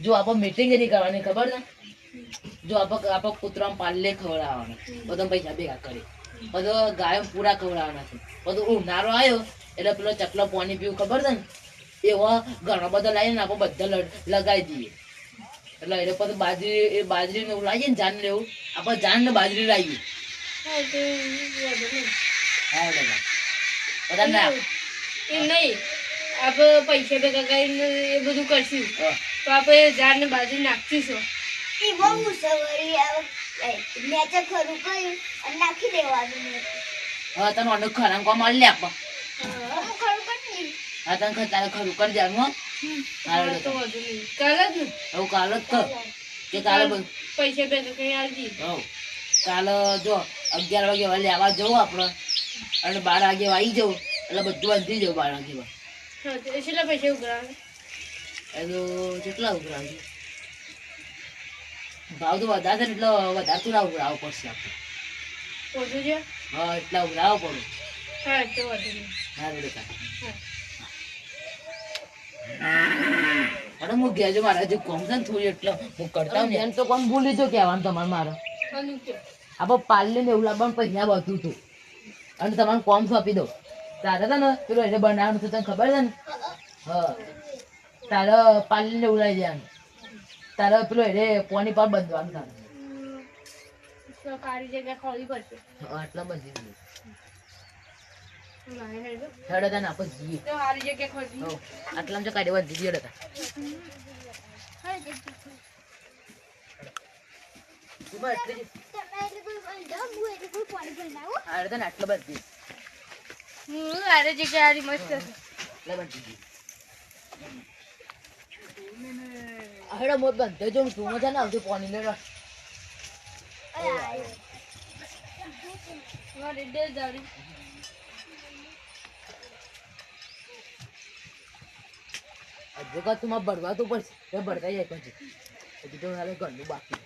જો આપણે મીટિંગ નહીં કરવાની ખબર ને જો આપણે કૂતરામાં પાલે ખવડાવવાના બધા પૈસા ભેગા કરી બધો ગાયો પૂરા ખવડાવવાના છે બધું ઉનાળો આવ્યો એટલે પેલો ચકલો પાણી પીવું ખબર છે ને એવા ઘણા બધા લાવીને આપણે બધા લગાવી દઈએ એટલે એ પછી બાજરી ને એવું લાવીએ ને જાન લેવું આપણે જાન ને બાજરી લાવીએ બધા ના એમ નહીં આપણે પૈસા ભેગા કરીને એ બધું કરશું તો આપણે ઝાડ ને બાજરી નાખીશું એ બહુ સવારી આવે મેચે ખરું કર્યું અને નાખી દેવાનું હવે તને અનુક ખરામ કોમ મળી લે આપવા ખરું કરી હા તને તારે ખરું કરી દેવાનું હો તો વધુ નહીં કાલે જ ને એવું કાલે જ કર કે કાલે પૈસા ભેગા કરી આવજી હવ કાલે જો 11 વાગે લેવા જવું આપણે અને 12 વાગે આવી જવું એટલે બધું બાંધી જવું 12 વાગે કેટલા પૈસા ઉઘરાવે કેટલા ઉઘરાવે ભાવ તો વધારે છે એટલે વધારે તો ના ઉઘરાવવો પડશે આપણે ઓછું છે હા એટલા ઉઘરાવવો પડે હા તો વધુ નહીં હા રેડે અરે હું ગેજો મારા જે કોમ છે ને થોડી એટલે હું કરતા ને એમ તો કોમ ભૂલી જો કહેવાનું તમારે મારે આપણે પાર્લે ને એવું લાવવાનું પૈસા બધું હતું અને તમારે કોમ સોંપી દો તારે છે ને પેલું એને બનાવવાનું છે તને ખબર છે ને હા તારે પાર્લે ને એવું લઈ દેવાનું તારે પેલું એને પોની પર બંધવાનું તારે સારી જગ્યા ખોલી પડશે આટલા બધી હેડો હેડે તને આપણે જઈએ તો સારી જગ્યા ખોલી આટલામાં જો કાઢી બધી હેડે તા આટલા બધી સારી જગ્યા સારી મસ્ત છે હેડો મોત બંધ જો તું મજા ના આવજો પાણી લેવા મારી ડે જારી જગા તું માં ભરવા તો પડશે એ ભરતા જાય પછી હજી તો હાલે ઘરનું બાકી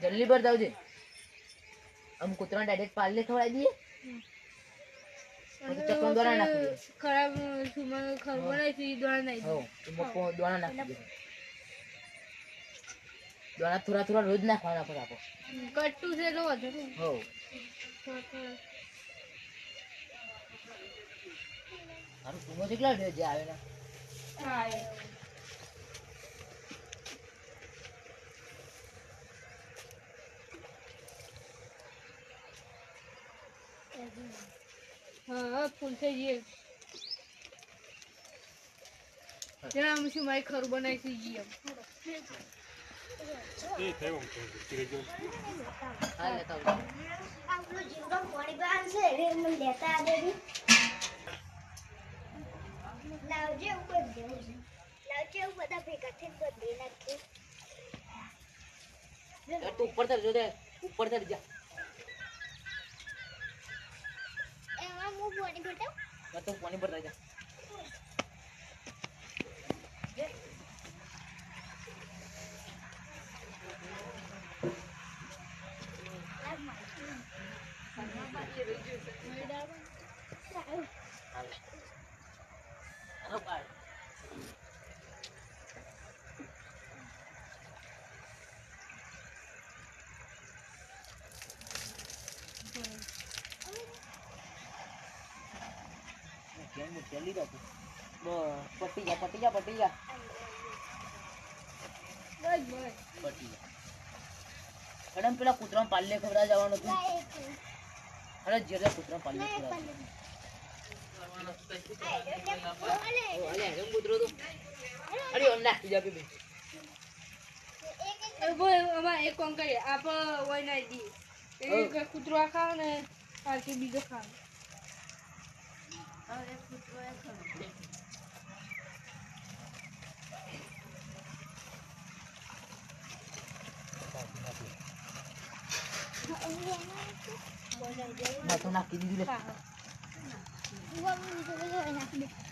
જલ્દી ભર દાવજે આમ કૂતરા ડાયરેક્ટ પાલે ખવડાવી દઈએ ચકન દ્વારા નાખી દઈએ ખરાબ સુમન ખબર નહીં દ્વારા નાખી હો દોણા નાખી દે દોણા થોડા થોડા રોજ નાખવાના પર આપો કટ્ટું છે તો વધુ હો મારું સુમો કેટલા ડે જે આવે ને હા હા ફૂલ થઈ જઈએ જરા અમે શું મારી ખરું બનાવી જઈએ હા લેતા આવું આપણો જીવડો પાણી પાન છે રે મને લેતા આવે લાવજે ઉપર દેવું લાવજે બધા ભેગા થઈને બધે નાખી તું ઉપર ચડ જો દે ઉપર ચડ જા એમાં હું પાણી ભરતા मैं तो पानी भर જા જલ્દી રાખો પટી જા પટી જા પટી જા મેડમ પેલા કૂતરા પાલે ખવડા જવાનું હતું અરે જેરે કૂતરા પાલે ખવડા અરે અરે કૂતરો તો અરે ઓલા જા બેબી એક કોણ કરીએ આપ હોય ના દી એક કૂતરો ખાવ ને પાછી બીજો ખાવ નાખી દીધું લે નાખી દે